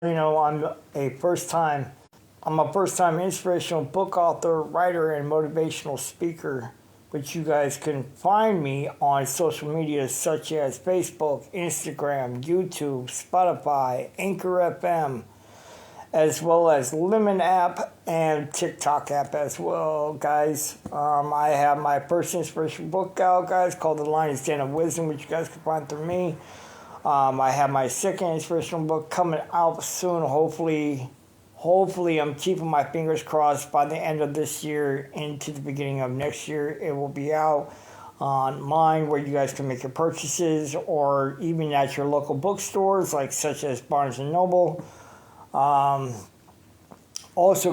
I'm a first time inspirational book author, writer, and motivational speaker. But you guys can find me on social media such as Facebook, Instagram, YouTube, Spotify, Anchor FM, as well as Lemon app and TikTok app as well, guys. I have my first inspirational book out, guys, called The Lion's Den of Wisdom, which you guys can find through me. I have my second inspirational book coming out soon. Hopefully, I'm keeping my fingers crossed by the end of this year into the beginning of next year. It will be out online where you guys can make your purchases, or even at your local bookstores, such as Barnes and Noble. Also,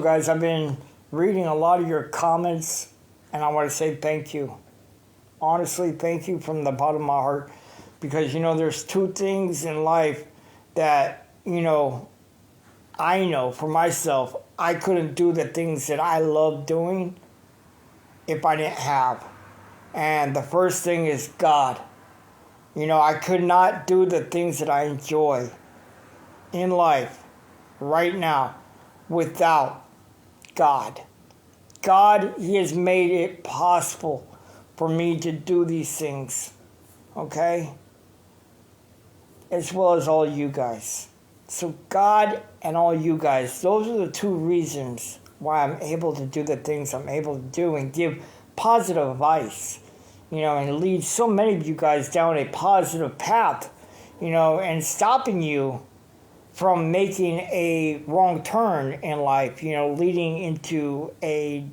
guys, I've been reading a lot of your comments, and I want to say thank you. Honestly, thank you from the bottom of my heart. Because, there's two things in life that, I know for myself, I couldn't do the things that I love doing if I didn't have. And the first thing is God. I could not do the things that I enjoy in life right now without God. God, He has made it possible for me to do these things. Okay? As well as all you guys. So God and all you guys, those are the two reasons why I'm able to do the things I'm able to do and give positive advice, and lead so many of you guys down a positive path, and stopping you from making a wrong turn in life, leading into a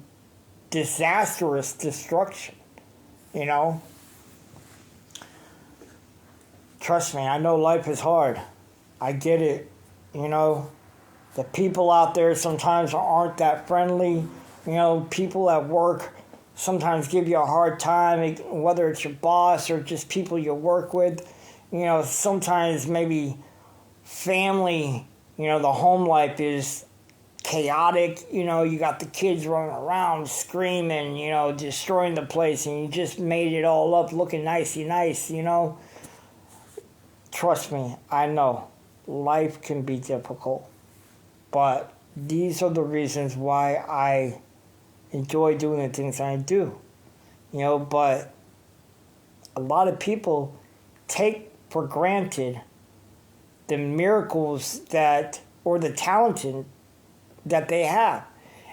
disastrous destruction, Trust me, I know life is hard. I get it. The people out there sometimes aren't that friendly. People at work sometimes give you a hard time, whether it's your boss or just people you work with. Sometimes maybe family, the home life is chaotic. You got the kids running around screaming, destroying the place, and you just made it all up looking nice. Trust me, I know life can be difficult, but these are the reasons why I enjoy doing the things I do. But a lot of people take for granted the miracles or the talent that they have.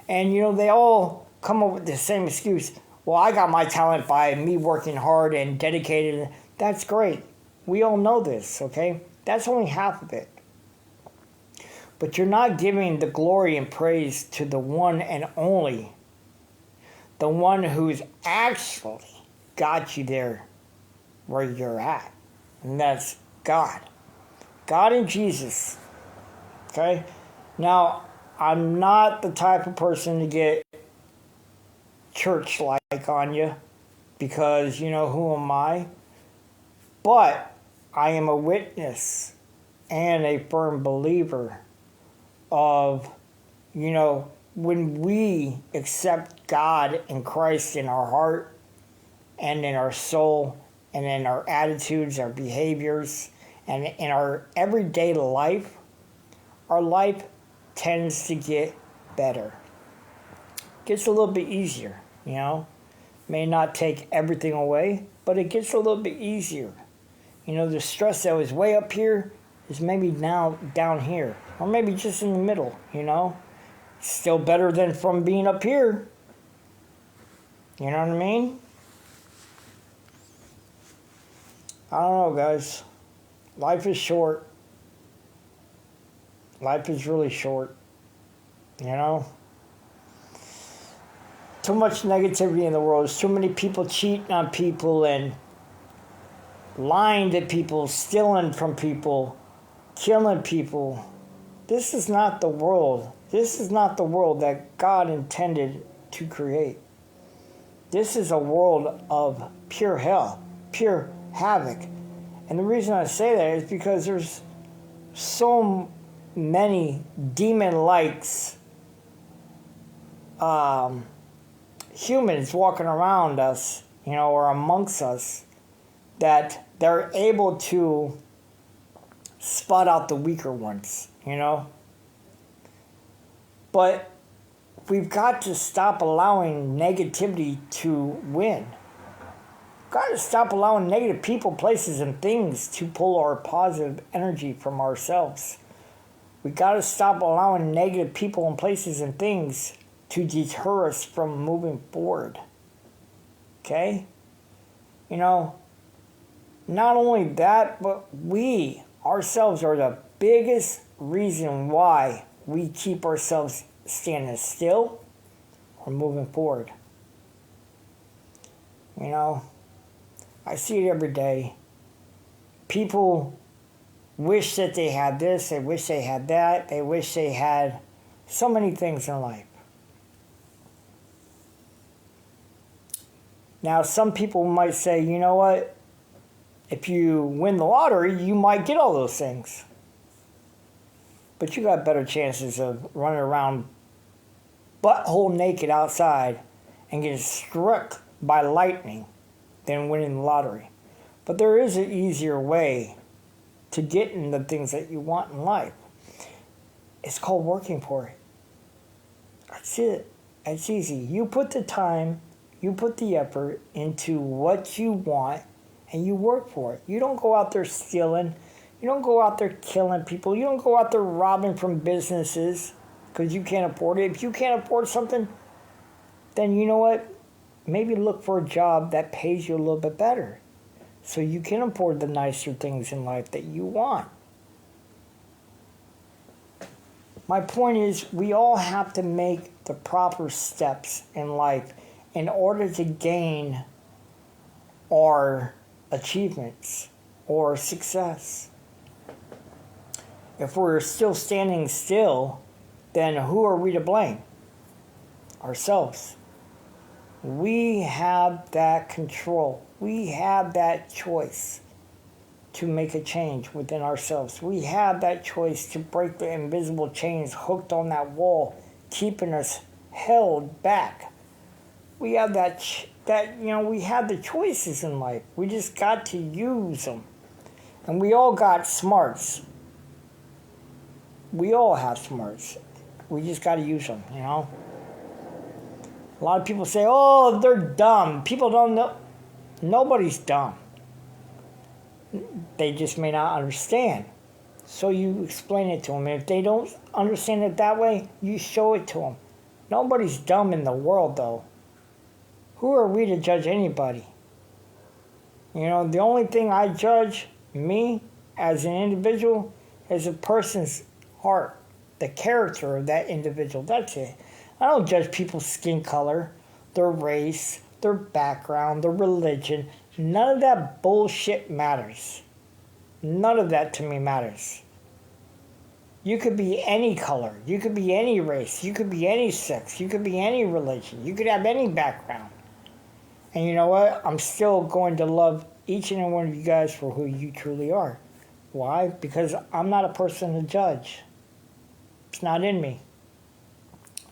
And, they all come up with the same excuse. Well, I got my talent by me working hard and dedicated. That's great. We all know this, okay? That's only half of it. But you're not giving the glory and praise to the one and only, the one who's actually got you there where you're at. And that's God. God and Jesus. Okay? Now, I'm not the type of person to get church-like on you because, who am I? But I am a witness and a firm believer of, when we accept God and Christ in our heart and in our soul and in our attitudes, our behaviors, and in our everyday life, our life tends to get better. Gets a little bit easier, May not take everything away, but it gets a little bit easier. The stress that was way up here is maybe now down here. Or maybe just in the middle, Still better than from being up here. You know what I mean? I don't know, guys. Life is short. Life is really short. Too much negativity in the world. There's too many people cheating on people and lying to people, stealing from people, killing people. This is not the world. This is not the world that God intended to create. This is a world of pure hell, pure havoc. And the reason I say that is because there's so many demon-likes humans walking around us, or amongst us, that they're able to spot out the weaker ones. you know? But we've got to stop allowing negativity to win. Got to stop allowing negative people, places, and things to pull our positive energy from ourselves. We got to stop allowing negative people and places and things to deter us from moving forward. Okay? You know, not only that, but we ourselves are the biggest reason why we keep ourselves standing still or moving forward. You know, I see it every day. People wish that they had this, they wish they had that, they wish they had so many things in life. Now, some people might say, you know what? If you win the lottery, you might get all those things. But you got better chances of running around butthole naked outside and getting struck by lightning than winning the lottery. But there is an easier way to get in the things that you want in life. It's called working for it. That's it. It's easy. You put the time, you put the effort into what you want, and you work for it. You don't go out there stealing. You don't go out there killing people. You don't go out there robbing from businesses because you can't afford it. If you can't afford something, then you know what? Maybe look for a job that pays you a little bit better so you can afford the nicer things in life that you want. My point is, we all have to make the proper steps in life in order to gain our achievements or success. If we're still standing still, then who are we to blame? Ourselves. We have that control. We have that choice to make a change within ourselves. We have that choice to break the invisible chains hooked on that wall, keeping us held back. We have we have the choices in life. We just got to use them. And we all got smarts. We all have smarts. We just got to use them, you know? A lot of people say, oh, they're dumb. People don't know. Nobody's dumb. They just may not understand. So you explain it to them. And if they don't understand it that way, you show it to them. Nobody's dumb in the world, though. Who are we to judge anybody? You know, the only thing I judge, me, as an individual, is a person's heart, the character of that individual. That's it. I don't judge people's skin color, their race, their background, their religion. None of that bullshit matters. None of that to me matters. You could be any color. You could be any race. You could be any sex. You could be any religion. You could have any background. And you know what? I'm still going to love each and every one of you guys for who you truly are. Why? Because I'm not a person to judge. It's not in me.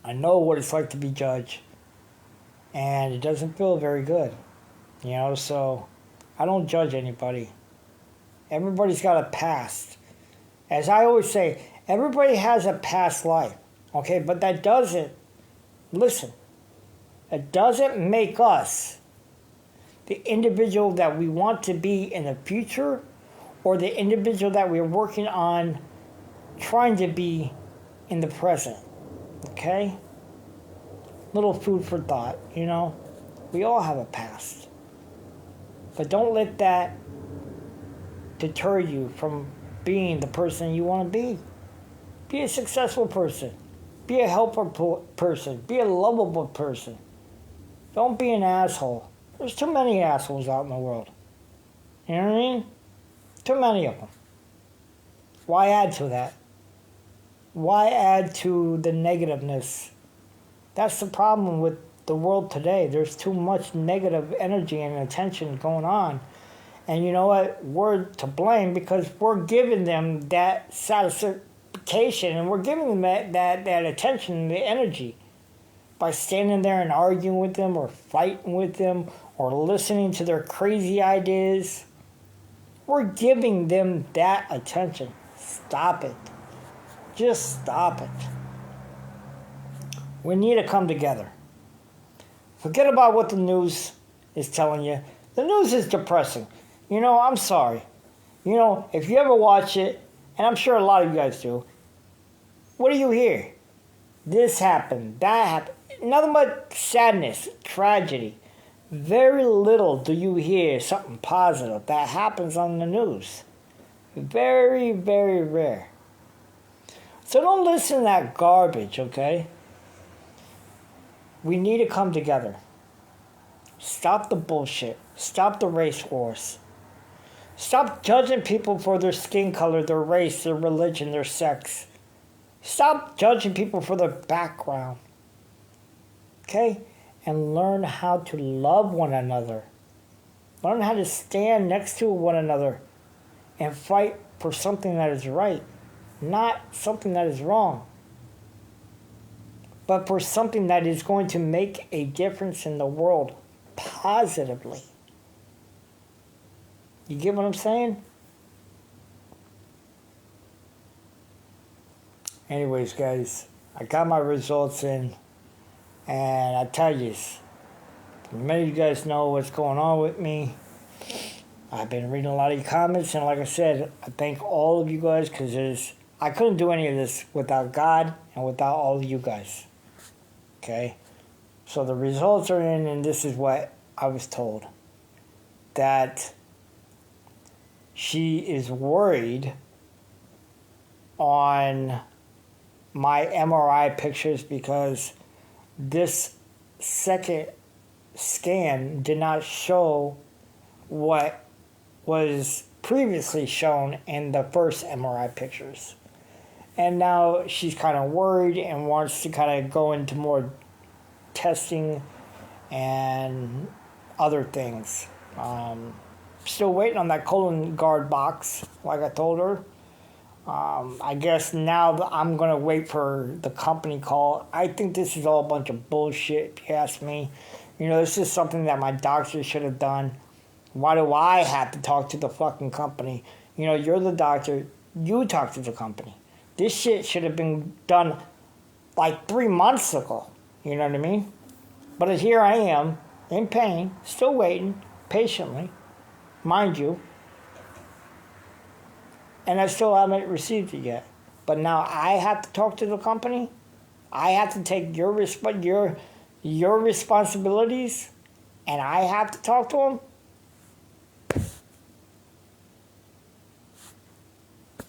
I know what it's like to be judged. And it doesn't feel very good. You know, so I don't judge anybody. Everybody's got a past. As I always say, everybody has a past life. Okay, but that doesn't, listen, it doesn't make us the individual that we want to be in the future or the individual that we're working on trying to be in the present. Okay? Little food for thought, you know? We all have a past. But don't let that deter you from being the person you want to be. Be a successful person. Be a helpful person. Be a lovable person. Don't be an asshole. There's too many assholes out in the world. You know what I mean? Too many of them. Why add to that? Why add to the negativeness? That's the problem with the world today. There's too much negative energy and attention going on. And you know what? We're to blame because we're giving them that satisfaction and we're giving them that attention and the energy by standing there and arguing with them or fighting with them or listening to their crazy ideas. We're giving them that attention. Stop it. Just stop it. We need to come together. Forget about what the news is telling you. The news is depressing. You know, I'm sorry. You know, if you ever watch it, and I'm sure a lot of you guys do, what do you hear? This happened, that happened. Nothing but sadness, tragedy. Very little do you hear something positive that happens on the news. Very, very rare. So don't listen to that garbage, okay? We need to come together. Stop the bullshit. Stop the race wars. Stop judging people for their skin color, their race, their religion, their sex. Stop judging people for their background. Okay? And learn how to love one another. Learn how to stand next to one another and fight for something that is right, not something that is wrong, but for something that is going to make a difference in the world positively. You get what I'm saying? Anyways, guys, I got my results in, and I tell you, many of you guys know what's going on with me. I've been reading a lot of your comments, and like I said, I thank all of you guys, because I couldn't do any of this without God and without all of you guys. Okay? So the results are in, and this is what I was told. That she is worried on my MRI pictures because this second scan did not show what was previously shown in the first MRI pictures. And now she's kind of worried and wants to kind of go into more testing and other things. Still waiting on that Cologuard box, like I told her. I guess now I'm going to wait for the company call. I think this is all a bunch of bullshit, if you ask me. You know, this is something that my doctor should have done. Why do I have to talk to the fucking company? You know, you're the doctor. You talk to the company. This shit should have been done like 3 months ago. You know what I mean? But here I am, in pain, still waiting, patiently, mind you. And I still haven't received it yet. But now I have to talk to the company. I have to take your responsibilities, and I have to talk to them.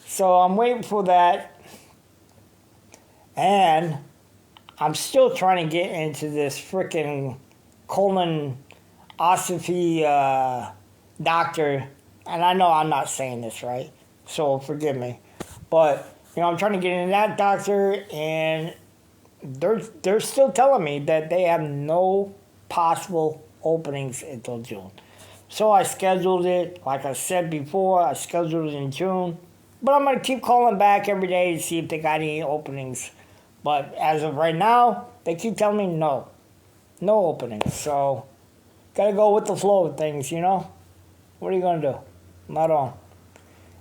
So I'm waiting for that. And I'm still trying to get into this freaking colonoscopy doctor. And I know I'm not saying this right, so forgive me. But, you know, I'm trying to get into that doctor, and they're still telling me that they have no possible openings until June. So I scheduled it, like I said before, I scheduled it in June. But I'm going to keep calling back every day to see if they got any openings. But as of right now, they keep telling me no. No openings. So, got to go with the flow of things, you know? What are you going to do? Not on.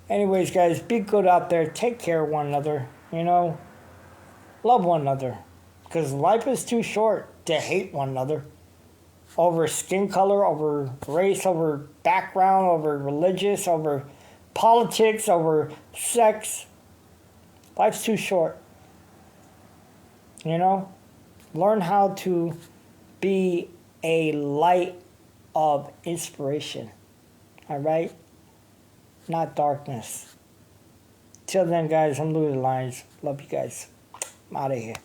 Anyways, guys, be good out there. Take care of one another, you know? Love one another. Because life is too short to hate one another. Over skin color, over race, over background, over religious, over politics, over sex. Life's too short. You know? Learn how to be a light of inspiration. Alright? Not darkness. Till then, guys, I'm Louis Lyons. Love you guys. I'm out of here.